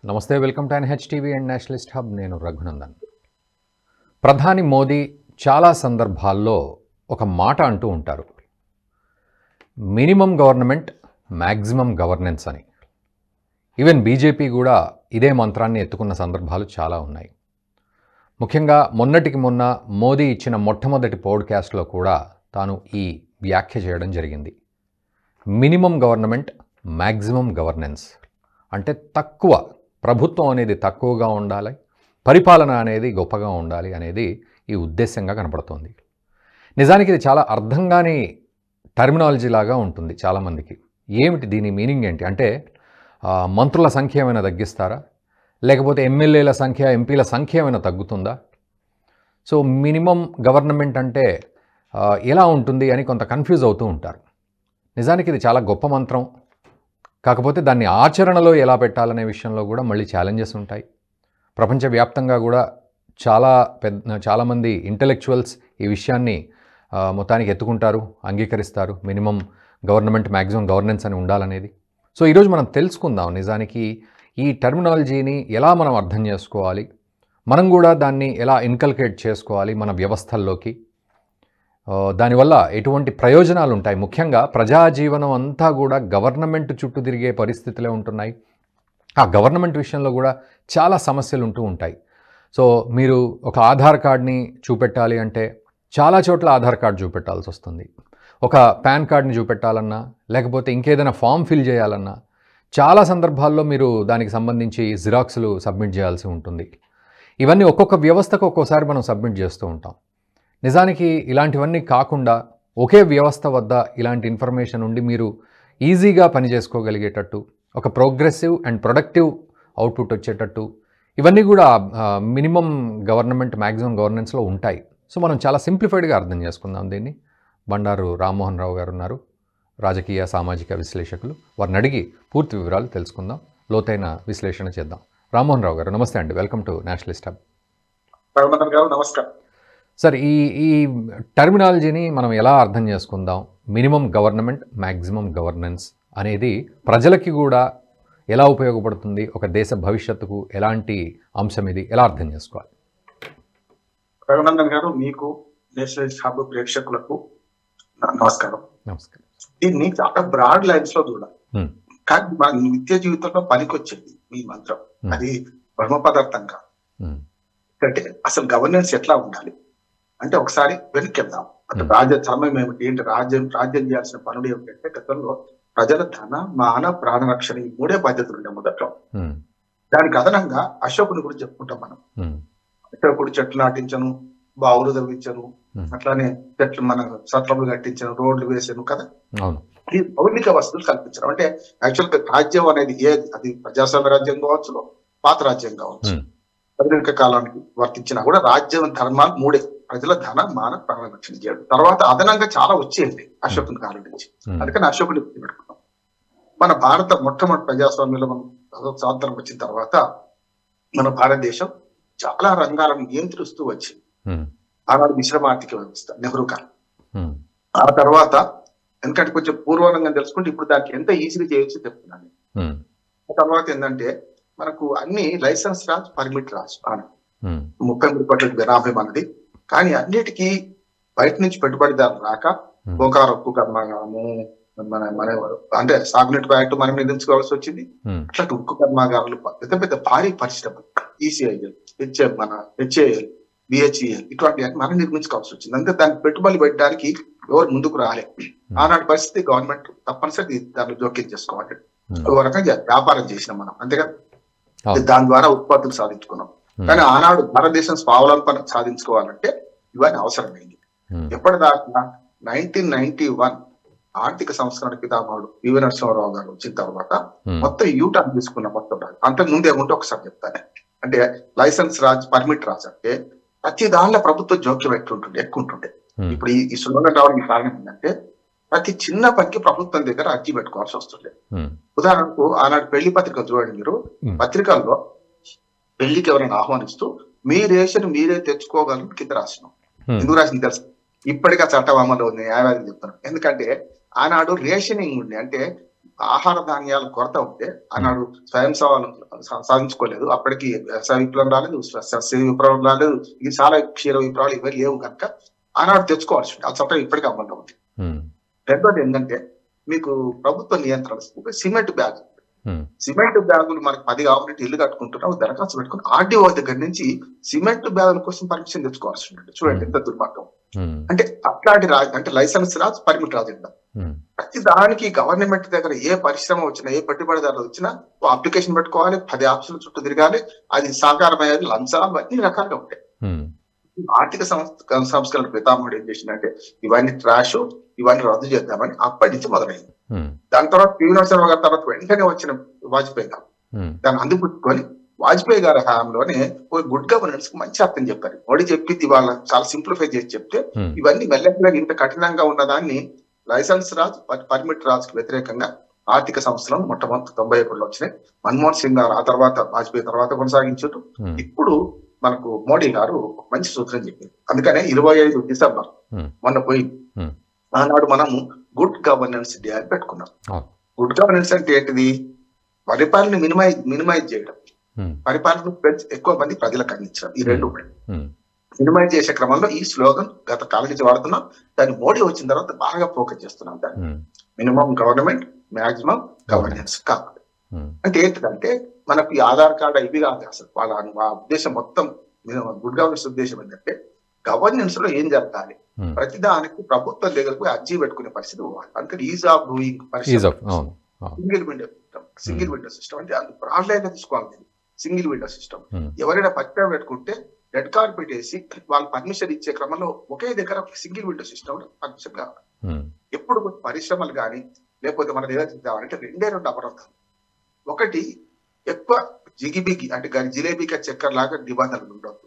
నమస్తే, welcome to NHTV and Nationalist hub. నేను రఘునందన్. ప్రధాని మోదీ చాలా సందర్భాల్లో ఒక మాట అంటూ ఉంటారు, మినిమం గవర్నమెంట్ మ్యాక్సిమం గవర్నెన్స్ అని. ఈవెన్ బీజేపీ కూడా ఇదే మంత్రాన్ని ఎత్తుకున్న సందర్భాలు చాలా ఉన్నాయి. ముఖ్యంగా మొన్నటికి మొన్న మోదీ ఇచ్చిన మొట్టమొదటి పోడ్కాస్ట్లో కూడా తాను ఈ వ్యాఖ్య చేయడం జరిగింది. మినిమం గవర్నమెంట్ మ్యాక్సిమం గవర్నెన్స్ అంటే తక్కువ ప్రభుత్వం అనేది తక్కువగా ఉండాలి, పరిపాలన అనేది గొప్పగా ఉండాలి అనేది ఈ ఉద్దేశంగా కనపడుతోంది. నిజానికి ఇది చాలా అర్థం కాని టర్మినాలజీ లాగా ఉంటుంది చాలామందికి. ఏమిటి దీని మీనింగ్ ఏంటి అంటే, మంత్రుల సంఖ్య ఏమైనా తగ్గిస్తారా, లేకపోతే ఎమ్మెల్యేల సంఖ్య ఎంపీల సంఖ్య ఏమైనా తగ్గుతుందా? సో మినిమం గవర్నమెంట్ అంటే ఎలా ఉంటుంది అని కొంత కన్ఫ్యూజ్ అవుతూ ఉంటారు. నిజానికి ఇది చాలా గొప్ప మంత్రం. కాకపోతే దాన్ని ఆచరణలో ఎలా పెట్టాలనే విషయంలో కూడా మళ్ళీ ఛాలెంజెస్ ఉంటాయి. ప్రపంచవ్యాప్తంగా కూడా చాలామంది ఇంటెలెక్చువల్స్ ఈ విషయాన్ని మొత్తానికి ఎత్తుకుంటారు, అంగీకరిస్తారు. మినిమం గవర్నమెంట్ మ్యాక్సిమం గవర్నెన్స్ అని ఉండాలనేది. సో ఈరోజు మనం తెలుసుకుందాం నిజానికి ఈ టర్మినాలజీని ఎలా మనం అర్థం చేసుకోవాలి, మనం కూడా దాన్ని ఎలా ఇన్కల్కేట్ చేసుకోవాలి మన వ్యవస్థల్లోకి, దానివల్ల ఎటువంటి ప్రయోజనాలు ఉంటాయి. ముఖ్యంగా ప్రజాజీవనం అంతా కూడా గవర్నమెంట్ చుట్టూ తిరిగే పరిస్థితులే ఉంటున్నాయి. ఆ గవర్నమెంట్ విషయంలో కూడా చాలా సమస్యలు ఉంటూ ఉంటాయి. సో మీరు ఒక ఆధార్ కార్డ్ని చూపెట్టాలి అంటే చాలా చోట్ల ఆధార్ కార్డు చూపెట్టాల్సి వస్తుంది. ఒక పాన్ కార్డ్ని చూపెట్టాలన్నా, లేకపోతే ఇంకేదైనా ఫామ్ ఫిల్ చేయాలన్నా చాలా సందర్భాల్లో మీరు దానికి సంబంధించి జిరాక్స్లు సబ్మిట్ చేయాల్సి ఉంటుంది. ఇవన్నీ ఒక్కొక్క వ్యవస్థకు ఒక్కోసారి మనం సబ్మిట్ చేస్తూ ఉంటాం. నిజానికి ఇలాంటివన్నీ కాకుండా ఒకే వ్యవస్థ వద్ద ఇలాంటి ఇన్ఫర్మేషన్ ఉండి మీరు ఈజీగా పనిచేసుకోగలిగేటట్టు, ఒక ప్రోగ్రెసివ్ అండ్ ప్రొడక్టివ్ అవుట్పుట్ వచ్చేటట్టు ఇవన్నీ కూడా మినిమం గవర్నమెంట్ మ్యాక్సిమం గవర్నెన్స్లో ఉంటాయి. సో మనం చాలా సింప్లిఫైడ్గా అర్థం చేసుకుందాం దీన్ని. బండారు రామ్మోహన్ రావు గారు ఉన్నారు, రాజకీయ సామాజిక విశ్లేషకులు. వారిని అడిగి పూర్తి వివరాలు తెలుసుకుందాం, లోతైన విశ్లేషణ చేద్దాం. రామ్మోహన్ రావు గారు నమస్తే అండి, వెల్కమ్ టు నేషనలిస్ట్ హబ్. నమస్కారం సార్. ఈ టర్మినాలజీని మనం ఎలా అర్థం చేసుకుందాం? మినిమం గవర్నమెంట్ మ్యాక్సిమం గవర్నెన్స్ అనేది ప్రజలకి కూడా ఎలా ఉపయోగపడుతుంది, ఒక దేశ భవిష్యత్తుకు ఎలాంటి అంశం, ఇది ఎలా అర్థం చేసుకోవాలి? రఘునందన్ గారు, మీకు నేషనల్ హబ్ ప్రేక్షకులకు నమస్కారం. నమస్కారం. దీన్ని చాలా బ్రాడ్ లైన్స్ లో చూడాలి, కానీ మన నిత్య జీవితంలో పనికొచ్చేది ఈ మంత్రం. అది బ్రహ్మ పదార్థంగా అంటే అసలు గవర్నెన్స్ ఎట్లా ఉండాలి అంటే ఒకసారి వెనక్కి వెళ్దాం. అంటే రాజ్య ధర్మం ఏమిటి, ఏంటి రాజ్యం చేయాల్సిన పనులు ఏమిటంటే గతంలో ప్రజల ధన మాన ప్రాణరక్షణ ఈ మూడే బాధ్యతలు ఉండే మొదట్లో. దానికి అదనంగా అశోకుని గురించి చెప్పుకుంటాం మనం. అశోకుడు చెట్లు నాటించను, బావులు తవ్వించను, అట్లానే చెట్లు మన సత్రములు కట్టించను, రోడ్లు వేసాను కదా. ఈ మౌలిక వసతులు కల్పించడం అంటే యాక్చువల్ గా రాజ్యం అనేది అది ప్రజాస్వామ్య రాజ్యం కావచ్చు, పాత రాజ్యం కావచ్చు, ఆధునిక కాలానికి వర్తించినా కూడా రాజ్యం ధర్మాలు మూడే: ప్రజల ధన మాన ప్రాణరక్షణ చేయడం. తర్వాత అదనంగా చాలా వచ్చేయండి అశోకుని కాలం నుంచి. అందుకని అశోకుని పెట్టుకున్నాం. మన భారత మొట్టమొదటి ప్రజాస్వామ్యంలో మనం స్వాతంత్రం వచ్చిన తర్వాత మన భారతదేశం చాలా రంగాలను నియంత్రిస్తూ వచ్చింది. ఆనాడు మిశ్రమ ఆర్థిక వ్యవస్థ, నెహ్రూ కాలం. ఆ తర్వాత ఎందుకంటే కొంచెం పూర్వరంగం తెలుసుకుంటే ఇప్పుడు దానికి ఎంత ఈజీగా చేయొచ్చు చెప్తున్నాను. ఆ తర్వాత ఏంటంటే మనకు అన్ని లైసెన్స్ రాజ్, పర్మిట్ రాజ్. 33 కోట్ల జనాభా మనది. కానీ అన్నిటికీ బయట నుంచి పెట్టుబడిదారులు రాక గోకార ఉక్కు కర్మాగారము, మన అంటే సాగునీటి ప్రాజెక్టు మనం నిర్మించుకోవాల్సి వచ్చింది. అట్లా ఉక్కు కర్మాగారాలు, పెద్ద పెద్ద భారీ పరిశ్రమలు, ECIL, HAL, BHEL ఇటువంటి మనం నిర్మించుకోవాల్సి వచ్చింది. అంటే దానికి పెట్టుబడి పెట్టడానికి ఎవరు ముందుకు రాలే. ఆనాటి పరిస్థితి గవర్నమెంట్ తప్పనిసరి దాన్ని జోక్యం చేసుకోవాలి. ఒక రకంగా వ్యాపారం చేసినాం మనం, అంతేకాదు దాని ద్వారా ఉత్పత్తులు సాధించుకున్నాం. కానీ ఆనాడు భారతదేశం స్వావలంబన సాధించుకోవాలంటే ఇవన్నీ అవసరమైంది. ఎప్పటిదాకా 1991 ఆర్థిక సంస్కరణ పితామహుడు పివి నరసింహారావు గారు వచ్చిన తర్వాత మొత్తం యూటర్న్ తీసుకున్న మొత్తం రాజు. అంతకు ముందు ఏముంటే ఒకసారి చెప్తానే. అంటే లైసెన్స్ రాజ్, పర్మిట్ రాజ్ అంటే ప్రతి దానిలో ప్రభుత్వ జోక్యం ఎక్కువ ఉంటుండే. ఇప్పుడు ఈ సులభంగా రావడానికి కారణం ఏంటంటే ప్రతి చిన్న పనికి ప్రభుత్వం దగ్గర అర్జీ పెట్టుకోవాల్సి వస్తుండే. ఉదాహరణకు ఆనాడు పెళ్లి పత్రికలు చూడండి మీరు. పత్రికల్లో పెళ్లికి ఎవరైనా ఆహ్వానిస్తూ మీ రేషన్ మీరే తెచ్చుకోగలరు కింద రాసినాం. ఎందుకు రాసింది తెలుసు? ఇప్పటికీ ఆ చట్టం అమలు ఉంది, న్యాయవాది చెప్తాను. ఎందుకంటే ఆనాడు రేషనింగ్ ఉండే, అంటే ఆహార ధాన్యాల కొరత ఉంటే ఆనాడు స్వయం సాధించుకోలేదు. అప్పటికి వ్యవసాయ విప్లవం రాలేదు, సస్య విప్లవం రాలేదు, ఇది చాలా క్షీర విప్లవాలు ఇవన్నీ లేవు కనుక ఆనాడు తెచ్చుకోవాల్సి ఉంది. ఆ చట్టం ఇప్పటికీ అమల్లో ఉంది. రెండోది ఏంటంటే మీకు ప్రభుత్వ నియంత్రణ సిమెంట్ బ్యాగ్, సిమెంట్ బ్యాగులు మనకు 10 కావాలంటే ఇల్లు కట్టుకుంటున్నాం, దరఖాస్తు పెట్టుకుని ఆర్డీఓ దగ్గర నుంచి సిమెంట్ బ్యాగుల కోసం పర్మిషన్ తెచ్చుకోవాల్సి ఉంటుంది. చూడండి ఎంత దుర్మార్గం. అంటే అట్లాంటి అంటే లైసెన్స్ రాదు, పర్మిట్ రాదు. ప్రతి దానికి గవర్నమెంట్ దగ్గర ఏ పరిశ్రమ వచ్చినా, ఏ పెట్టుబడిదారులు వచ్చినా అప్లికేషన్ పెట్టుకోవాలి, 10 ఆఫీసుల చుట్టూ తిరగాలి, అది సాకారమయ్యేది, లంచాలు అన్ని రకాలుగా ఉంటాయి. ఆర్థిక సంస్కరణ పితామహుడు ఏం చేసిందంటే ఇవన్నీ ట్రాష్, ఇవన్నీ రద్దు చేద్దామని అప్పటి నుంచి మొదలైంది. దాని తర్వాత పివి నరసింహ గారి తర్వాత వెంటనే వచ్చిన వాజ్పేయి గారు దాన్ని అందిపుచ్చుకొని వాజ్పేయి గారి హయాంలోనే గుడ్ గవర్నెన్స్ కి మంచి అర్థం చెప్పారు. మోడీ చెప్పింది వాళ్ళ చాలా సింప్లిఫై చేసి చెప్తే ఇవన్నీ మెల్లగా ఇంత కఠినంగా ఉన్నదాన్ని లైసెన్స్ రాజ్, పర్మిట్ రాజ్కి వ్యతిరేకంగా ఆర్థిక సంస్థలను మొట్టమొదటి 91లో వచ్చినాయి. మన్మోహన్ సింగ్ గారు ఆ తర్వాత, వాజ్పేయి తర్వాత కొనసాగించారు. ఇప్పుడు మనకు మోడీ గారు మంచి సూత్రం చెప్పింది. అందుకనే 25 డిసెంబర్ మొన్న పోయి ఆనాడు మనము గుడ్ గవర్నెన్స్ డే అని పెట్టుకున్నాం. గుడ్ గవర్నెన్స్ అంటే ఏంటిది? పరిపాలన మినిమైజ్ చేయడం, పరిపాలన ఎక్కువ మంది ప్రజలకు అందించడం, ఈ రెండు మినిమైజ్ చేసే క్రమంలో ఈ స్లోగన్ గత కాలం నుంచి వాడుతున్నాం. దాన్ని మోడీ వచ్చిన తర్వాత బాగా ఫోకస్ చేస్తున్నాం. దాన్ని మినిమం గవర్నమెంట్, మాక్సిమం గవర్నెన్స్ కావాలి. అంటే ఏంటిదంటే మనకు ఈ ఆధార్ కార్డు ఇవి కాదు అసలు. వాళ్ళ ఉద్దేశం మొత్తం గుడ్ గవర్నెన్స్ ఉద్దేశం ఏంటంటే గవర్నెన్స్ లో ఏం జరగాలి, ప్రతిదానికి ప్రభుత్వం దగ్గరకు అర్జీ పెట్టుకునే పరిస్థితి పోవాలి. అందుకని is of doing single window system అంటే అది బ్రాడ్ తీసుకోవాలి. సింగిల్ విండో సిస్టమ్ ఎవరైనా పత్రం పెట్టుకుంటే రెడ్ కార్పెట్ వేసి వాళ్ళు పర్మిషన్ ఇచ్చే క్రమంలో ఒకే దగ్గర సింగిల్ విండో సిస్టమ్ పర్మిషన్ కావాలి. ఎప్పుడు పరిశ్రమలు కానీ లేకపోతే మనం ఏదైతే అంటే రెండు అపరాధాలు. ఒకటి ఎక్కువ జిగిబిగి అంటే జిలేబీకి చక్కెర లాగా నిబంధనలు ఉండవు.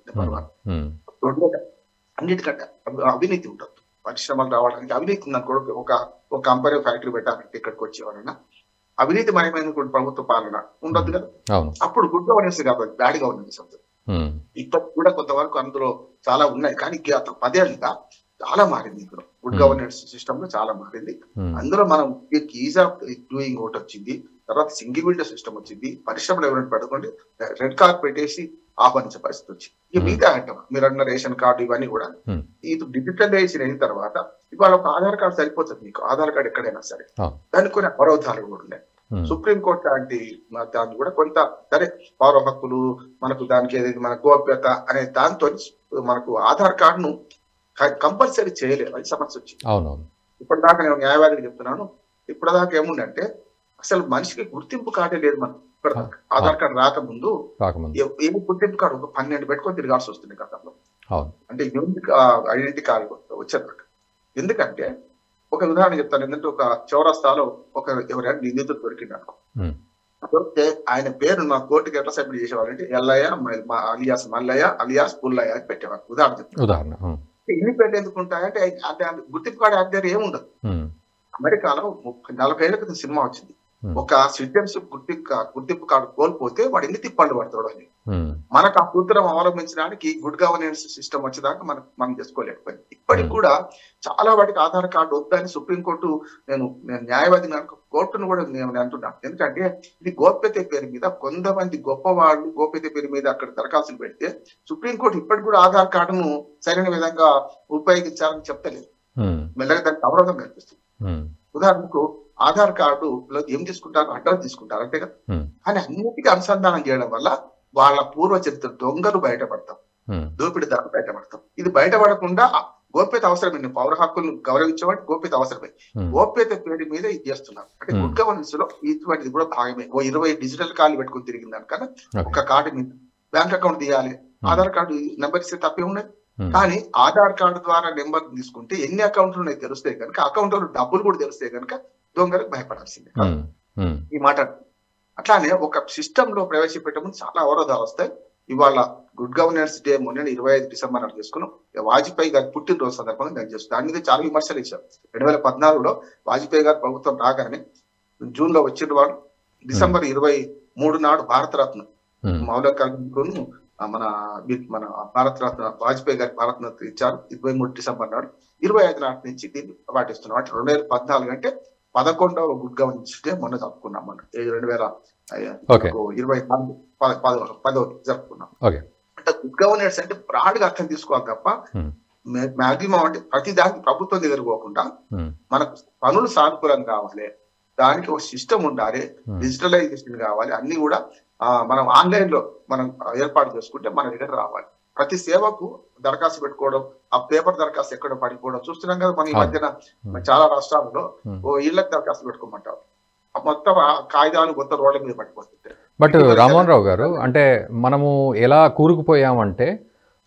అన్నిటికంటే అవినీతి ఉండదు. పరిశ్రమలు రావడానికి అవినీతి ఉందనుకో, ఒక కంపెనీ ఫ్యాక్టరీ పెట్టాలంటే ఇక్కడికి వచ్చేవారన్నా అవినీతి మయమైన ప్రభుత్వ పాలన ఉండదు కదా. అప్పుడు గుడ్ గవర్నెన్స్ కాబట్టి బ్యాడ్ గవర్నెన్స్ అవుతుంది. ఇప్పటికి కూడా కొంతవరకు అందులో చాలా ఉన్నాయి, కానీ గత 10 ఏళ్ళుగా చాలా మారింది. ఇందులో గుడ్ గవర్నెన్స్ సిస్టమ్ లో చాలా మారింది. అందులో మనం ఈజ్ ఆఫ్ డూయింగ్ ఒకటి వచ్చింది, తర్వాత సింగిల్ విండో సిస్టమ్ వచ్చింది. పరిశ్రమలు ఎవరైనా పెట్టుకోండి రెడ్ కార్పెట్ వేసి ఆహ్వానించే పరిస్థితి వచ్చింది. ఇక మిగతా అంటాం మీరు అన్న రేషన్ కార్డు ఇవన్నీ కూడా ఇది డిజిటలైజ్ అయిన తర్వాత ఇవాళ ఒక ఆధార్ కార్డు సరిపోతుంది. మీకు ఆధార్ కార్డు ఎక్కడైనా సరే దానికి కొన్ని అవరోధాలు కూడా ఉన్నాయి. సుప్రీంకోర్టు లాంటి దాన్ని కూడా కొంత సరే పౌర హక్కులు మనకు దానికి ఏదైతే మన గోప్యత అనే దాంతో మనకు ఆధార్ కార్డును కంపల్సరీ చేయలేదు. అది సమస్య వచ్చింది. ఇప్పటిదాకా నేను న్యాయవాదికి చెప్తున్నాను, ఇప్పటిదాకా ఏముందంటే అసలు మనిషికి గుర్తింపు కార్డే లేదు. మనం ఇప్పటిదాకా ఆధార్ కార్డు రాకముందు ఏమి గుర్తింపు కార్డు ఒక 12 పెట్టుకొని తిరగాల్సి వస్తుంది గతంలో. అంటే యూనిక్ ఐడెంటిటీ కార్డు వచ్చేదాకా. ఎందుకంటే ఒక ఉదాహరణ చెప్తాను. ఏంటంటే ఒక చౌరస్తాలో ఎవరైనా నిందితుడు దొరికింది అనుకో, దొరికితే ఆయన పేరు మా కోర్టుకి ఎట్లా సబ్మిట్ చేసేవారంటే ఎల్లయ్య అలియాస్ మల్లయ్య అలియాస్ పుల్లయ్య అని పెట్టేవారు. ఉదాహరణ ఇన్ని పేర్లు ఎందుకు ఉంటాయంటే గుర్తింపు కార్డు యాక్ట్ దగ్గర ఏముండదు. అమెరికాలో 40 ఏళ్ల క్రితం సినిమా వచ్చింది. ఒక సిటిజన్షిప్ గుర్తింపు కార్డు కోల్పోతే వాడు ఎన్ని తిప్పండు పడతాడు అని. మనకు ఆ సూత్రం అవలంబించడానికి గుడ్ గవర్నెన్స్ సిస్టమ్ వచ్చేదాకా మనం చేసుకోలేకపోయింది. ఇప్పటికి కూడా చాలా వాటికి ఆధార్ కార్డు వద్దని సుప్రీంకోర్టు, నేను న్యాయవాది కోర్టును కూడా నేను అంటున్నాను. ఎందుకంటే ఇది గోప్యత పేరు మీద కొంతమంది గొప్పవాళ్ళు గోప్యత పేరు మీద అక్కడ దరఖాస్తులు పెడితే సుప్రీంకోర్టు ఇప్పటికి కూడా ఆధార్ కార్డును సరైన విధంగా ఉపయోగించాలని చెప్తలేదు. మెల్లగా దానికి అవరోధం కనిపిస్తుంది. ఉదాహరణకు ఆధార్ కార్డులో ఏం తీసుకుంటారు, అడ్రస్ తీసుకుంటారు అంతే కదా. కానీ అన్నిటికీ అనుసంధానం చేయడం వల్ల వాళ్ళ పూర్వ చరిత్ర దొంగలు బయటపడతాం, దోపిడీదారులు బయటపడతాం. ఇది బయటపడకుండా గోప్యత అవసరమే. పౌర హక్కులను గౌరవించేవాడి గోప్యత అవసరమే. గోప్యత పేరు మీద ఇది చేస్తున్నారు. అంటే గుడ్ గవర్నెన్స్ లో ఇటువంటిది కూడా భాగమే. 20 డిజిటల్ కార్డులు పెట్టుకుని తిరిగింది దానికన్నా ఒక కార్డు మీద బ్యాంక్ అకౌంట్ తీయాలి, ఆధార్ కార్డు నెంబర్ ఇస్తే తప్పే ఉన్నాయి. కానీ ఆధార్ కార్డు ద్వారా నెంబర్ తీసుకుంటే ఎన్ని అకౌంట్లు ఉన్నాయి తెలుస్తే కనుక, అకౌంట్ లో డబ్బులు కూడా తెలిస్తే కనుక దొంగలకు భయపడాల్సిందే ఈ మాట. అట్లానే ఒక సిస్టమ్ లో ప్రవేశపెట్టడం చాలా అవరోధాలు వస్తాయి. ఇవాళ గుడ్ గవర్నెన్స్ డే మొన్న 25 డిసెంబర్ నాడు చేసుకున్నాం. వాజ్పేయి గారి పుట్టినరోజు సందర్భంగా నేను చేస్తాను. దాని మీద చాలా విమర్శలు ఇచ్చారు. 2014లో వాజ్పేయి గారి ప్రభుత్వం రాగానే జూన్ లో వచ్చిన వాడు డిసెంబర్ 23 నాడు భారతరత్న మౌలిక మన భారతరత్న వాజ్పేయి గారి భారతరత్న ఇచ్చారు. 23 డిసెంబర్ నాడు. 25 నాటి నుంచి దీన్ని పాటిస్తున్నాం. అంటే 2014 అంటే 11వ గుడ్ గవర్నెన్స్ డే మొన్న జరుపుకున్నాం. మనం 2024 జరుపుకున్నాం. అంటే గుడ్ గవర్నెన్స్ అంటే బ్రాడ్ గా అర్థం తీసుకోవాలి తప్ప మాక్సిమం అంటే ప్రతి దానికి ప్రభుత్వం దగ్గర పోకుండా మనకు పనులు సానుకూలం కావాలి, దానికి ఒక సిస్టమ్ ఉండాలి, డిజిటలైజేషన్ కావాలి, అన్ని కూడా మనం ఆన్లైన్ లో మనం ఏర్పాటు చేసుకుంటే మన దగ్గర రావాలి. ప్రతి సేవకు దరఖాస్తు పెట్టుకోవడం, ఆ పేపర్ దరఖాస్తు ఎక్కడ పడిపోవడం చూస్తున్నాం కదా. మన ఈ మధ్యన చాలా రాష్ట్రాల్లో ఇళ్లకు దరఖాస్తు పెట్టుకోమంటారు, మొత్తం కాగితాలు మొత్తం రోడ్ల మీద పడిపోతుంటాయి. బట్ రామ్మోహన్ రావు గారు, అంటే మనము ఎలా కూరుకుపోయామంటే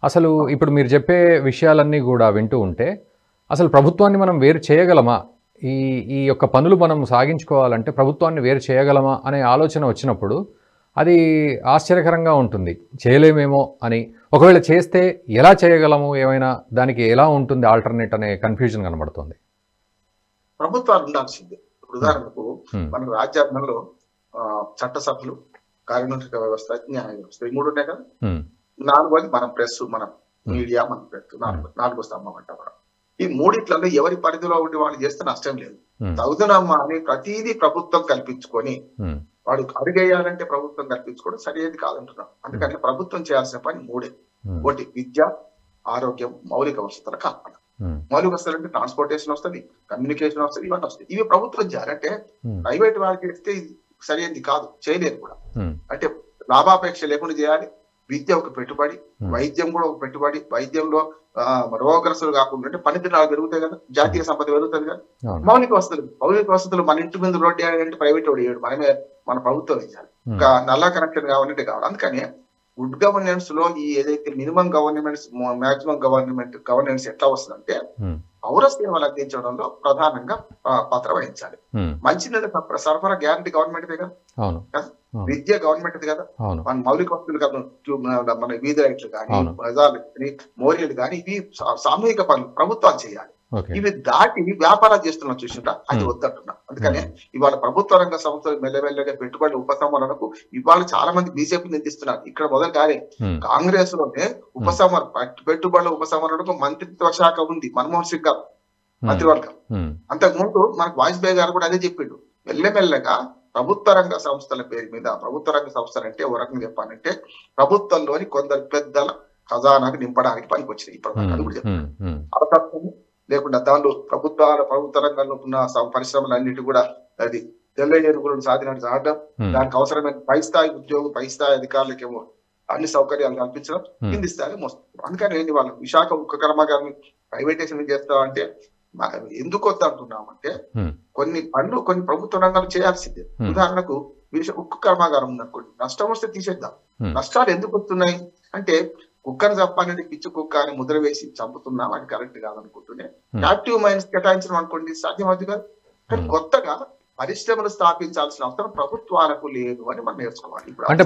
అసలు ఇప్పుడు మీరు చెప్పే విషయాలన్నీ కూడా వింటూ ఉంటే అసలు ప్రభుత్వాన్ని మనం వేరు చేయగలమా, ఈ యొక్క పనులు మనం సాగించుకోవాలంటే ప్రభుత్వాన్ని వేరు చేయగలమా అనే ఆలోచన వచ్చినప్పుడు అది ఆశ్చర్యకరంగా ఉంటుంది. చేయలేమేమో అని, ఒకవేళ చేస్తే ఎలా చేయగలము, ఏమైనా దానికి ఎలా ఉంటుంది ఆల్టర్నేట్ అనే కన్ఫ్యూజన్ కనబడుతుంది. ప్రభుత్వాలు ఉండాల్సిందే. ఉదాహరణకు మన రాజ్యాంగంలో చట్టసభలు, కార్యనిర్వాహక వ్యవస్థ, న్యాయ వ్యవస్థ, ఈ 3 ఉన్నాయి కదా. 4వది మనం ప్రెస్, మనం మీడియా, మనం ప్రెస్, 4వ స్తంభం అంటాం మనం. ఈ 3 ఎవరి పరిధిలో ఉండి వాళ్ళు చేస్తే నష్టం లేదు. తగుదనమ్మా అని ప్రతిదీ ప్రభుత్వం కల్పించుకొని వాడు అడిగేయాలంటే ప్రభుత్వం కల్పించుకోవడం సరైనది కాదంటున్నాం. అందుకని ప్రభుత్వం చేయాల్సిన పని 3. ఒకటి విద్య, ఆరోగ్యం, మౌలిక వసతుల కల్పన. మౌలిక వసతులు అంటే ట్రాన్స్పోర్టేషన్ వస్తుంది, కమ్యూనికేషన్ వస్తుంది, ఇవన్నీ వస్తాయి. ఇవి ప్రభుత్వం చేయాలంటే ప్రైవేట్ వాళ్ళకి ఇస్తే ఇది సరైనది కాదు, చేయలేరు కూడా. అంటే లాభాపేక్ష లేకుండా చేయాలి. విద్య ఒక పెట్టుబడి, వైద్యం కూడా ఒక పెట్టుబడి. వైద్యంలో రోగగ్రస్తులు కాకుండా అంటే పనిదినాలు పెరుగుతాయి కదా, జాతీయ సంపద పెరుగుతుంది కదా. మౌలిక వసతులు మన ఇంటి మీద రోడ్డు వేయాలంటే ప్రైవేట్ వాడు వేయడు, మన ప్రభుత్వం వేయాలి. ఇంకా నల్లా కనెక్షన్ కావాలంటే కావాలి. అందుకని గుడ్ గవర్నెన్స్ లో ఈ ఏదైతే మినిమం గవర్నమెంట్స్, మాక్సిమం గవర్నెన్స్ ఎట్లా వస్తుందంటే పౌర సేవలు అందించడంలో ప్రధానంగా పాత్ర వహించాలి. మంచినీళ్ళ సరఫరా గ్యారంటీ గవర్నమెంట్ కదా, విద్య గవర్నమెంట్ కదా, మన మౌలిక వస్తువులు కదా, మన వీధి లైట్లు కానీ, బజార్లు కానీ, మోరీలు కానీ, ఇవి సామూహిక పనులు ప్రభుత్వాలు చేయాలి. ఇవి దాటి వ్యాపారాలు చేస్తున్నాం చూసింటా, అది వద్దంటున్నా. అందుకనే ఇవాళ ప్రభుత్వ రంగ సంస్థలు మెల్లమెల్లగా పెట్టుబడుల ఉపసంహరణకు ఇవాళ చాలా మంది బీజేపీ నిందిస్తున్నారు. ఇక్కడ మొదలు కాలే, కాంగ్రెస్ లోనే పెట్టుబడుల ఉపసంహరణకు మంత్రిత్వ శాఖ ఉంది, మన్మోహన్ సింగ్ గారు మంత్రివర్గం. అంతకుముందు మనకు వాజ్పేయి గారు కూడా అదే చెప్పిండు. మెల్లమెల్లగా ప్రభుత్వ రంగ సంస్థల పేరు మీద, ప్రభుత్వ రంగ సంస్థలు అంటే ఓ రకంగా చెప్పాలంటే ప్రభుత్వంలోని కొందరు పెద్దల ఖజానాకు నింపడానికి పనికి వచ్చినాయి. ఇప్పుడు అది కూడా చెప్తాను లేకుండా దానిలో ప్రభుత్వ రంగంలో ఉన్న పరిశ్రమలన్నిటి కూడా అది తెల్ల ఏనుగులను సాధినట్టు సాగడం, దానికి అవసరమైన పై స్థాయి ఉద్యోగం, పై స్థాయి అధికారులకేమో అన్ని సౌకర్యాలు కల్పించడం, కింది స్థాయిలో మోస్తుంది. అందుకని వాళ్ళ విశాఖ ఉక్కు కర్మాగారాన్ని ప్రైవేటైజేషన్ చేస్తామంటే ఎందుకు వద్దంటున్నామంటే కొన్ని పనులు కొన్ని ప్రభుత్వ రంగాలు చేయాల్సిందే. ఉదాహరణకు ఉక్కు కర్మాగారం ఉందనుకోండి, నష్టం వస్తే తీసేద్దాం. నష్టాలు ఎందుకు వస్తున్నాయి అంటే కుక్కను చంపాలంటే పిచ్చి కుక్క అని ముద్ర వేసి చంపుతున్నాం, అది కరెక్ట్ కాదనుకుంటూనే యాక్టివ్ మైన్స్ కేటాయించడం అనుకోండి సాధ్యమవుతుంది కాదు. కానీ కొత్తగా పరిశ్రమలు స్థాపించాల్సిన అవసరం ప్రభుత్వాలకు లేదు అని మనం నేర్చుకోవాలి. అంటే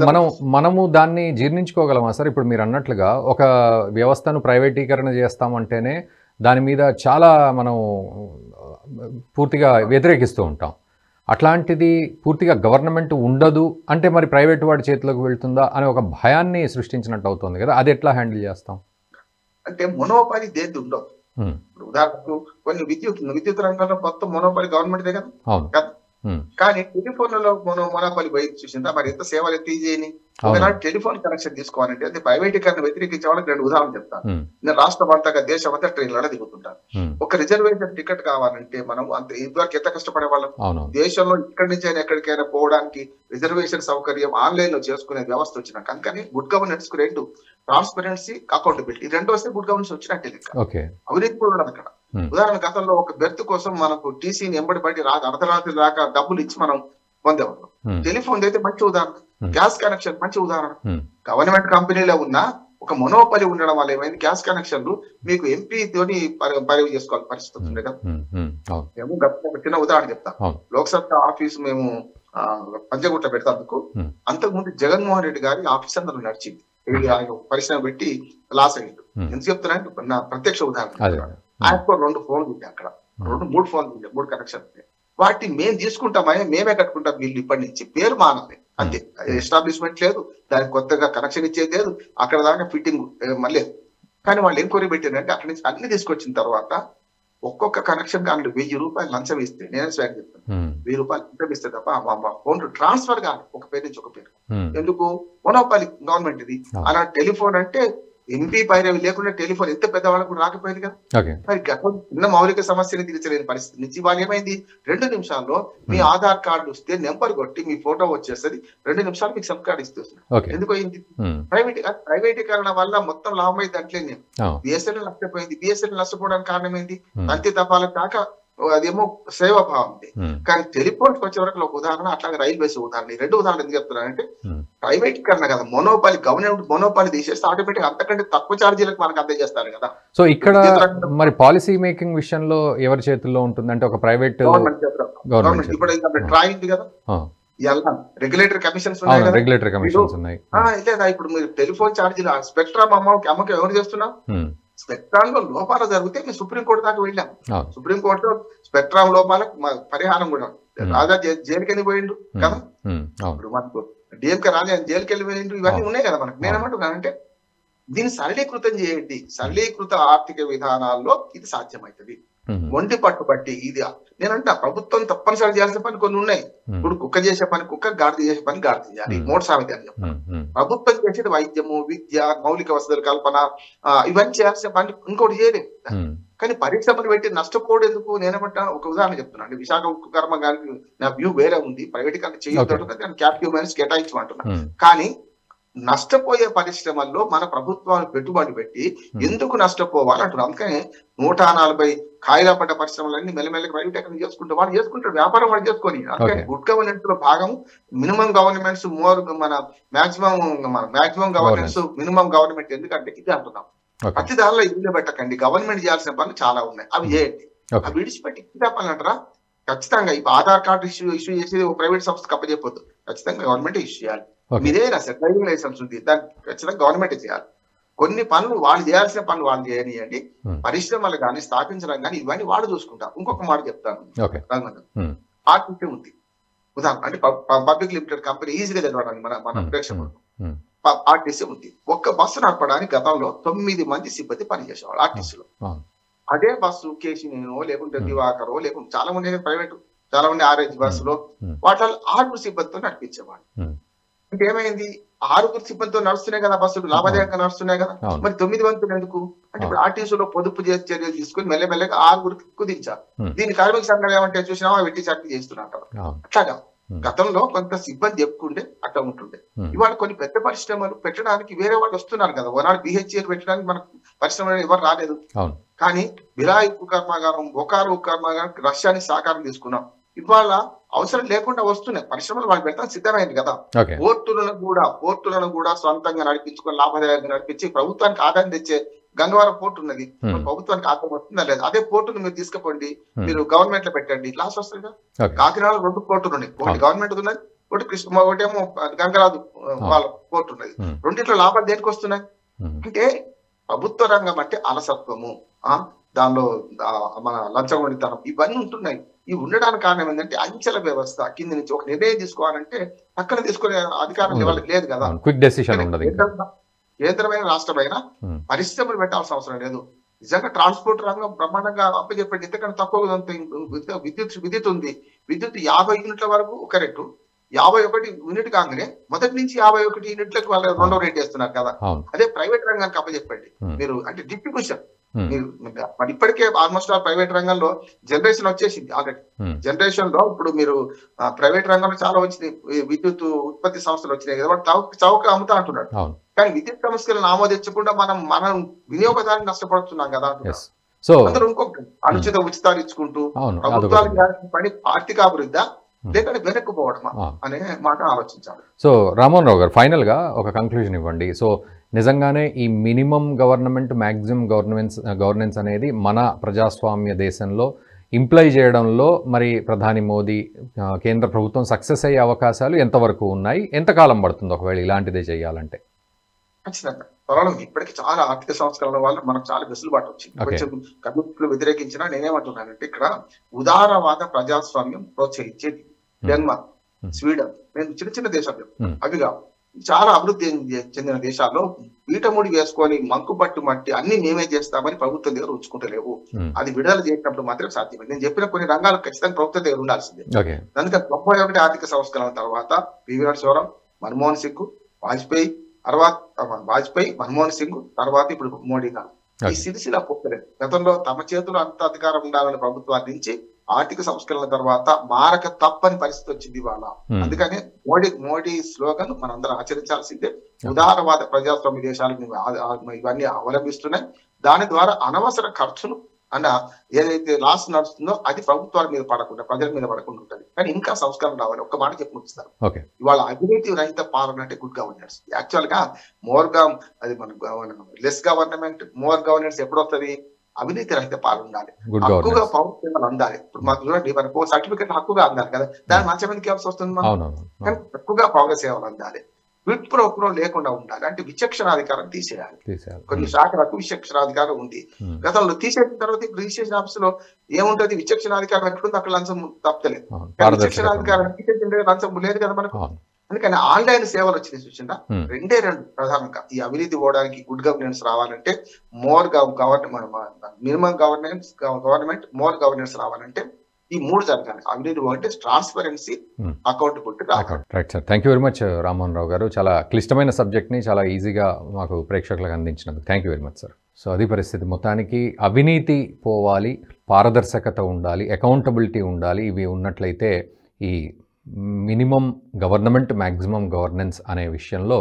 మనము దాన్ని జీర్ణించుకోగలమా సార్? ఇప్పుడు మీరు అన్నట్లుగా ఒక వ్యవస్థను ప్రైవేటీకరణ చేస్తామంటేనే దాని మీద చాలా మనం పూర్తిగా వ్యతిరేకిస్తూ ఉంటాం. అట్లాంటిది పూర్తిగా గవర్నమెంట్ ఉండదు అంటే మరి ప్రైవేట్ వాడి చేతిలోకి వెళ్తుందా అనే ఒక భయాన్ని సృష్టించినట్టు అవుతుంది కదా, అది ఎట్లా హ్యాండిల్ చేస్తాం? అంటే మొనోపాలి దేని ఉండదు. ఉదాహరణకు కొన్ని విద్యుత్ రంగంలో మొత్తం మొనోపాలి గవర్నమెంట్ కదా. కానీ టెలిఫోన్లలో మొనోపాలి పోయి చూసిందా, మరి ఎంత సేవలు తీసేయని. ఒకనాడు టెలిఫోన్ కనెక్షన్ తీసుకోవాలంటే అది ప్రైవేటీకరణ వ్యతిరేకించే వాళ్ళకి 2 ఉదాహరణలు చెప్తాను. నేను రాష్ట్రం అంతా దేశం అంతా ట్రైన్లలో దిగుతుంటాను. ఒక రిజర్వేషన్ టికెట్ కావాలంటే మనం అంత ఇదివరకు ఎంత కష్టపడే వాళ్ళం. దేశంలో ఇక్కడి నుంచి అయినా ఎక్కడికైనా పోవడానికి రిజర్వేషన్ సౌకర్యం ఆన్లైన్ లో చేసుకునే వ్యవస్థ వచ్చినాక, అందుకని గుడ్ గవర్నెన్స్ కు 2 ట్రాన్స్పరెన్సీ, అకౌంటబిలిటీ 2 వస్తే గుడ్ గవర్నెన్స్ వచ్చినట్టే లెక్క. అవినీతి కూడా ఉండదు అక్కడ. ఉదాహరణ గతంలో ఒక బెర్త్ కోసం మనకు టీసీని ఎంబడి అర్ధరాత్రి దాకా డబ్బులు ఇచ్చి మనం పొందేవాళ్ళం. టెలిఫోన్ అయితే మంచి ఉదాహరణ, గ్యాస్ కనెక్షన్ మంచి ఉదాహరణ. గవర్నమెంట్ కంపెనీలో ఉన్న ఒక మొనోపలి ఉండడం వల్ల ఏమైంది, గ్యాస్ కనెక్షన్లు మీకు ఎంపీ తోని పరివి చేసుకోవాలి పరిస్థితి ఉండే కదా. మేము ఒక చిన్న ఉదాహరణ చెప్తాం. లోక్సభ ఆఫీస్ మేము పంజగుట్ట పెడతాందుకు అంతకుముందు జగన్మోహన్ రెడ్డి గారి ఆఫీస్ అందరూ నడిచింది. పరిశ్రమ పెట్టి లాస్ అయ్యిండు. ఎందుకు చెప్తున్నా నా ప్రత్యక్ష ఉదాహరణ. ఆయనకు 2 ఫోన్లు ఉంటాయి అక్కడ, 3 ఫోన్లు ఉంటాయి, 3 కనెక్షన్ ఉంటాయి. వాటిని మేము తీసుకుంటామని మేమే కట్టుకుంటాం బిల్లు ఇప్పటి నుంచి, పేరు మానాలి అంతే. ఎస్టాబ్లిష్మెంట్ లేదు, దానికి కొత్తగా కనెక్షన్ ఇచ్చేది లేదు, అక్కడ దాకా ఫిట్టింగ్ మళ్ళీ. కానీ వాళ్ళు ఎంక్వైరీ పెట్టారంటే అక్కడి నుంచి అన్ని తీసుకొచ్చిన తర్వాత ఒక్కొక్క కనెక్షన్ కానీ 1000 రూపాయలు లంచం ఇస్తే, నేనే స్వాగ్ చెప్తాను, 1000 రూపాయలు లంచం ఇస్తే తప్ప అకౌంట్ ట్రాన్స్ఫర్ కాదు ఒక పేరు నుంచి ఒక పేరు. ఎందుకు? మొనోపాలి గవర్నమెంట్ ఇది. అలా టెలిఫోన్ అంటే ఎంపీ పైరవి లేకుండా టెలిఫోన్ ఎంత పెద్దవాళ్ళకు కూడా రాకపోయింది కదా. మరి చిన్న మౌలిక సమస్యని తీర్చలేని పరిస్థితి నుంచి వాళ్ళు ఏమైంది, 2 నిమిషాల్లో మీ ఆధార్ కార్డు వస్తే నెంబర్ కొట్టి మీ ఫోటో వచ్చేస్తుంది, 2 నిమిషాలు మీకు సబ్ కార్డు ఇస్తుంది. ఎందుకు అయింది? ప్రైవేటీకరణ వల్ల మొత్తం లాభం అయింది. దాంట్లో బిఎస్ఎన్ఎల్ నష్టపోయింది. బిఎస్ఎన్ఎల్ నష్టపోవడానికి కారణం ఏంటి? అంత్య తపాలకు కాక అదేమో సేవాభావం ఉంది. కానీ టెలిఫోన్కి వచ్చే వరకు ఒక ఉదాహరణ, అట్లాగే రైల్వేస్ ఉదాహరణ. 2 ఉదాహరణ ఎందుకు చెప్తున్నానంటే ప్రైవేటీకరణ కదా, మొనోపాలి గవర్నమెంట్ మొనోపాలి తీసేస్తే ఆటోమేటిక్ అంతకంటే తక్కువ ఛార్జీలకు మనకు అందజేస్తారు కదా. సో ఇక్కడ మరి పాలసీ మేకింగ్ విషయంలో ఎవరి చేతుల్లో ఉంటుంది అంటే ఒక ప్రైవేట్ గవర్నమెంట్. ఇప్పుడు ట్రాయ్ ఉంది కదా, రెగ్యులేటరీ కమిషన్స్ ఉన్నాయి లేదా. ఇప్పుడు మీరు టెలిఫోన్ ఛార్జీలు స్పెక్ట్రమ్ అమ్మకం ఎవరు చేస్తున్నాం? స్పెక్ట్రామ్ లో లోపాలు జరిగితే మేము సుప్రీంకోర్టు దాకా వెళ్ళాం. సుప్రీంకోర్టులో స్పెక్ట్రామ్ లోపాలకు పరిహారం కూడా రాజా జైలుకి వెళ్ళిపోయిండు కదా. ఇప్పుడు మనకు డిఎంకే రాజా జైలుకి వెళ్ళిపోయిండు. ఇవన్నీ ఉన్నాయి కదా మనకు. నేనేమంటున్నానంటే దీన్ని సరళీకృతం చేయండి. సరళీకృత ఆర్థిక విధానాల్లో ఇది సాధ్యమవుతుంది. ఒంటి పట్టుబట్టి ఇది నేనంటే ప్రభుత్వం తప్పనిసరి చేయాల్సిన పని కొన్ని ఉన్నాయి. ఇప్పుడు కుక్క చేసే పని కుక్క, గాడిద చేసే పని గాడిద చేయాలి. 3 సామెత అని చెప్తాను. ప్రభుత్వం చేసేది వైద్యము, విద్య, మౌలిక వసతుల కల్పన, ఇవన్నీ చేయాల్సిన పని ఇంకోటి చేయలేదు. కానీ పరిశ్రమలు పెట్టి నష్టపోవడం ఎందుకు? నేనేమంటాను, ఒక ఉదాహరణ చెప్తున్నాను. విశాఖ ఉక్కు కర్మాగారికి నా వ్యూ వేరే ఉంది. ప్రైవేటీకరణ చేయొద్దు, క్యాపిటల్ మైనస్ కేటాయించమంటున్నాను. కానీ నష్టపోయే పరిశ్రమల్లో మన ప్రభుత్వాలు పెట్టుబడి పెట్టి ఎందుకు నష్టపోవాలి అంటున్నారు. అందుకనే 140 ఖాళీగా పడ్డ పరిశ్రమలన్నీ మెల్లమెల్లగా ప్రైవేటీకరణ చేసుకుంటారు. వాళ్ళు చేసుకుంటారు, వ్యాపారం వాళ్ళు చేసుకొని. అందుకని గుడ్ గవర్నెన్స్ లో భాగం మినిమం గవర్నమెంట్స్ మన మాక్సిమం గవర్నెన్స్ మినిమం గవర్నమెంట్. ఎందుకంటే ఇది అంటున్నాం, ప్రతి దానిలో ఇల్లు పెట్టకండి. గవర్నమెంట్ చేయాల్సిన పనులు చాలా ఉన్నాయి, అవి చేయండి. అవి విడిచిపెట్టి ఇంకా పనులు అంటారా? ఖచ్చితంగా ఇప్పుడు ఆధార్ కార్డు ఇష్యూ చేసేది ప్రైవేట్ సంస్థకు అప్పచెప్పొద్దు, ఖచ్చితంగా గవర్నమెంట్ ఇష్యూ చేయాలి. మీదేనా సార్ డ్రైవింగ్ లైసెన్స్ ఉంది, దాన్ని ఖచ్చితంగా గవర్నమెంట్ చేయాలి. కొన్ని పనులు వాళ్ళు చేయాల్సిన పనులు వాళ్ళు చేయనియండి. పరిశ్రమలు కానీ స్థాపించడం కానీ ఇవన్నీ వాళ్ళు చూసుకుంటారు. ఇంకొక మాట చెప్తాను, ఆర్టీసీ ఉంది ఉదాహరణ, అంటే పబ్లిక్ లిమిటెడ్ కంపెనీ ఈజీగా చదవడానికి మన ప్రేక్షకులు. ఆర్టీసీ ఉంది. ఒక్క బస్సు నడపడానికి గతంలో 9 మంది సిబ్బంది పనిచేసేవాళ్ళు ఆర్టీసీలో. అదే బస్సు కేసీనేనో లేకుంటే దివాకరో లేకుంటే చాలా మంది ప్రైవేట్ చాలా మంది ఆర్ఎస్ బస్సులో వాటిలో 6 సిబ్బందితో నడిపించేవాళ్ళు. అంటే ఏమైంది, 6 సిబ్బందితో నడుస్తున్నాయి కదా బస్సులు, లాభదాయకంగా నడుస్తున్నాయి కదా. మరి 9 మంది ఎందుకు అంటే ఇప్పుడు ఆర్టీసీలో పొదుపు చర్యలు తీసుకుని మెల్లమెల్లగా 6 కుదించారు. దీని కార్మిక సంఘాలు ఏమంటే చూసినా వెట్టి చర్య చేస్తున్నారు. అట్లాగా గతంలో కొంత సిబ్బంది ఎక్కుండే అట్లా ఉంటుండే. ఇవాళ కొన్ని పెద్ద పరిశ్రమలు పెట్టడానికి వేరే వాళ్ళు వస్తున్నారు కదా. ఒకనాడు బిహెచ్ఏ పెట్టడానికి మనకు పరిశ్రమలు ఎవరు రాలేదు. కానీ బిలాయ్ ఉక్కు కర్మాగారం, బొకారో ఉక్కు కర్మాగారం రష్యాని సహకారం తీసుకున్నాం. ఇవాళ అవసరం లేకుండా వస్తున్నాయి పరిశ్రమలు, వాళ్ళు పెట్టడానికి సిద్ధమైంది కదా. పోర్టులను కూడా సొంతంగా నడిపించుకొని లాభదాయకంగా నడిపించి ప్రభుత్వానికి ఆదాయం తెచ్చే గంగవరం పోర్టు ఉన్నది. ప్రభుత్వానికి ఆదాయం వస్తుందా లేదా? అదే పోర్టును మీరు తీసుకుపోండి, మీరు గవర్నమెంట్ లో పెట్టండి, లాస్ వస్తుంది కదా. కాకినాడ 2 పోర్టులు ఉన్నాయి, ఒకటి గవర్నమెంట్ ఉన్నది, ఒకటేమో గంగరాజు వాళ్ళ పోర్టు ఉన్నది. రెండింటిలో లాభాలు దేనికి వస్తున్నాయి అంటే ప్రభుత్వ రంగం అంటే అలసత్వము, దానిలో మన లంచగొండితనం ఇవన్నీ ఉంటున్నాయి. ఇవి ఉండడానికి కారణం ఏంటంటే అంచెల వ్యవస్థ. కింద నుంచి ఒక నిర్ణయం తీసుకోవాలంటే పక్కన తీసుకునే అధికారం వాళ్ళకి లేదు కదా. కేంద్రమైన రాష్ట్రమైన పరిశ్రమలు పెట్టాల్సిన అవసరం లేదు. నిజంగా ట్రాన్స్పోర్ట్ రంగం బ్రహ్మాండంగా అప్పచెప్పండి. ఇంతకన్నా తక్కువ విద్యుత్ ఉంది. విద్యుత్ 50 యూనిట్ల వరకు ఒక రేటు, 51 యూనిట్ కాగానే మొదటి నుంచి 51 యూనిట్లకు వాళ్ళు 2వ రేట్ వేస్తున్నారు కదా. అదే ప్రైవేట్ రంగానికి అప్పచెప్పండి మీరు, అంటే డిస్ట్రిబ్యూషన్. మరి ఇప్పటికే ఆల్మోస్ట్ ప్రైవేట్ రంగంలో జనరేషన్ వచ్చేసింది ఆల్రెడీ. జనరేషన్ లో ఇప్పుడు మీరు ప్రైవేట్ రంగంలో చాలా వచ్చినాయి, విద్యుత్ ఉత్పత్తి సంస్థలు వచ్చినాయి కదా, వాడు చౌక అమ్ముతా అంటున్నాడు. కానీ విద్యుత్ సంస్థలను ఆమోదించకుండా మనం వినియోగదారుని నష్టపడుతున్నాం కదా. అందరూ ఇంకొకటి అనుచిత ఉచితాలు ఇచ్చుకుంటూ ప్రభుత్వాలు చేయాల్సిన పని ఆర్థికాభివృద్ధి లేకపోతే వెనక్కుపోవడమా అనే మాట ఆలోచించాలి. సో రామ్మోహన్ రావు గారు, ఫైనల్ గా ఒక కంక్లూజన్ ఇవ్వండి. సో నిజంగానే ఈ మినిమం గవర్నమెంట్ మ్యాక్సిమం గవర్నెన్స్ అనేది మన ప్రజాస్వామ్య దేశంలో ఇంప్లై చేయడంలో మరి ప్రధాని మోదీ కేంద్ర ప్రభుత్వం సక్సెస్ అయ్యే అవకాశాలు ఎంతవరకు ఉన్నాయి, ఎంతకాలం పడుతుంది ఒకవేళ ఇలాంటిదే చేయాలంటే? ఖచ్చితంగా త్వరలో. ఇప్పటికీ చాలా ఆర్థిక సంస్కరణల వల్ల మనకు చాలా వెసులుబాటు వచ్చింది. కొంచెం కమ్యూనిస్టులు వ్యతిరేకించినా నేనేమంటున్నానంటే ఇక్కడ ఉదారవాద ప్రజాస్వామ్యం ప్రోత్సహించేది డెన్మార్క్, స్వీడన్, నేను చిన్న దేశాలు అవిగా చాలా అభివృద్ధి చెందిన దేశాల్లో పీఠముడి వేసుకొని మంకు పట్టు మట్టి అన్ని మేమే చేస్తామని ప్రభుత్వం దగ్గర ఉంచుకుంటలేవు. అది విడుదల చేసినప్పుడు మాత్రమే సాధ్యమే. నేను చెప్పిన కొన్ని రంగాలు ఖచ్చితంగా ప్రభుత్వం దగ్గర ఉండాల్సిందే. అందుకని 91 ఆర్థిక సంస్కరణ తర్వాత పివి నరసింహారావు, మన్మోహన్ సింగ్, వాజ్పేయి, మన్మోహన్ సింగ్ తర్వాత ఇప్పుడు మోడీ గారు ఈ సిరిసిల పోకలేదు. గతంలో తమ చేతులు అంత అధికారం ఉండాలని ప్రభుత్వాన్ని నుంచి ఆర్థిక సంస్కరణల తర్వాత మారక తప్పని పరిస్థితి వచ్చింది ఇవాళ. అందుకని మోడీ స్లోగన్ మనందరం ఆచరించాల్సిందే. ఉదారవాద ప్రజాస్వామ్య దేశాలు ఇవన్నీ అవలంబిస్తున్నాయి. దాని ద్వారా అనవసర ఖర్చులు అన్న ఏదైతే లాస్ నడుస్తుందో అది ప్రభుత్వాల మీద పడకుండా ప్రజల మీద పడకుండా ఉంటుంది. కానీ ఇంకా సంస్కరణ రావాలి. ఒక్క మాట చెప్పి ముగిస్తారు. ఇవాళ అవినీతి రహిత పాలన అంటే గుడ్ గవర్నెన్స్. యాక్చువల్ గా అది మన లెస్ గవర్నమెంట్ మోర్ గవర్నెన్స్ ఎప్పుడు వస్తుంది? అవినీతి రహిత పాలన ఉండాలి, హక్కుగా పౌర సేవలు అందాలి. ఇప్పుడు మాకు చూడండి మనకు సర్టిఫికెట్ హక్కుగా అందాలి కదా, దాని మంచి కేవలసి వస్తుంది మనం. కానీ హక్కుగా పౌర సేవలు అందాలి, క్విడ్ ప్రో క్వో లేకుండా ఉండాలి. అంటే విచక్షణాధికారం తీసేయాలి. కొన్ని శాఖలకు విచక్షణాధికారం ఉంది. గతంలో తీసేసిన తర్వాత ఇప్పుడు రిజిస్ట్రేషన్ ఆఫీస్ లో ఏముంటది? విచక్షణాధికారం ఎక్కడుంది అక్కడ లంచం తప్పలేదు. విచక్షణాధికారం తీసేసింటే లంచం లేదు కదా మనకు. అందుకని ఆన్లైన్ సేవలు వచ్చినాయి చూసిందా, రెండే ప్రధానంగా. ఈ అవినీతి పోవడానికి గుడ్ గవర్నెన్స్ రావాలంటే మినిమం గవర్నమెంట్ మోర్ గవర్నెన్స్ రావాలంటే ఈ మూడు జరగాలి. అవినీతి అంటే transparency, accountability. Right sir, thank you very much Rammohan Rao garu. చాలా క్లిష్టమైన సబ్జెక్ట్ని చాలా ఈజీగా మాకు ప్రేక్షకులకు అందించినందుకు thank you very much sir. So అది పరిస్థితి. మొత్తానికి అవినీతి పోవాలి, పారదర్శకత ఉండాలి, అకౌంటబిలిటీ ఉండాలి. ఇవి ఉన్నట్లయితే ఈ మినిమం గవర్నమెంట్ మ్యాక్సిమం గవర్నెన్స్ అనే విషయంలో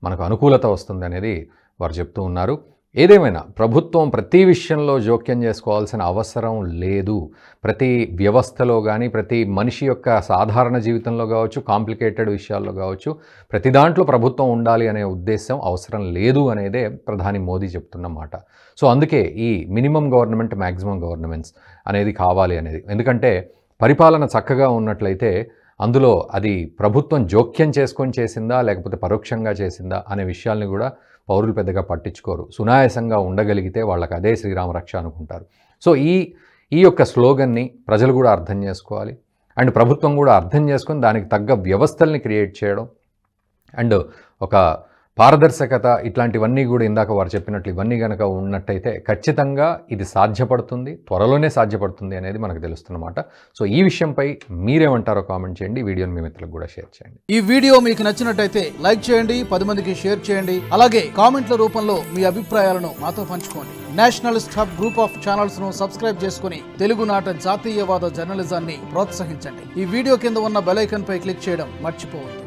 మనకు అనుకూలత వస్తుంది అనేది వారు చెప్తూ ఉన్నారు. ఏదేమైనా ప్రభుత్వం ప్రతి విషయంలో జోక్యం చేసుకోవాల్సిన అవసరం లేదు. ప్రతి వ్యవస్థలో కానీ, ప్రతి మనిషి యొక్క సాధారణ జీవితంలో కావచ్చు, కాంప్లికేటెడ్ విషయాల్లో కావచ్చు, ప్రతి దాంట్లో ప్రభుత్వం ఉండాలి అనే ఉద్దేశం అవసరం లేదు అనేదే ప్రధాని మోదీ చెప్తున్న మాట. సో అందుకే ఈ మినిమం గవర్నమెంట్ మ్యాక్సిమం గవర్నెన్స్ అనేది కావాలి అనేది. ఎందుకంటే పరిపాలన చక్కగా ఉన్నట్లయితే అందులో అది ప్రభుత్వం జోక్యం చేసుకొని చేసిందా లేకపోతే పరోక్షంగా చేసిందా అనే విషయాల్ని కూడా పౌరులు పెద్దగా పట్టించుకోరు. సునాయాసంగా ఉండగలిగితే వాళ్ళకి అదే శ్రీరామరక్ష అనుకుంటారు. సో ఈ యొక్క స్లోగన్ని ప్రజలు కూడా అర్థం చేసుకోవాలి. అండ్ ప్రభుత్వం కూడా అర్థం చేసుకొని దానికి తగ్గ వ్యవస్థల్ని క్రియేట్ చేయడం అండ్ ఒక పారదర్శకత ఇట్లాంటివన్నీ కూడా ఇందాక వారు చెప్పినట్లు ఇవన్నీ కనుక ఉన్నట్టయితే ఖచ్చితంగా ఇది సాధ్యపడుతుంది, త్వరలోనే సాధ్యపడుతుంది అనేది మనకు తెలుస్తున్నమాట. సో ఈ విషయంపై మీరేమంటారో కామెంట్ చేయండి. ఈ వీడియోని మీ మిత్రులకు కూడా షేర్ చేయండి. ఈ వీడియో మీకు నచ్చినట్టయితే లైక్ చేయండి, 10 మందికి షేర్ చేయండి. అలాగే కామెంట్ల రూపంలో మీ అభిప్రాయాలను మాతో పంచుకోండి. Nationalist hub group of channels ను సబ్స్క్రైబ్ చేసుకుని తెలుగునాట జాతీయవాద జర్నలిజాన్ని ప్రోత్సహించండి. ఈ వీడియో కింద ఉన్న బెల్ ఐకాన్ పై క్లిక్ చేయడం మర్చిపోవద్దు.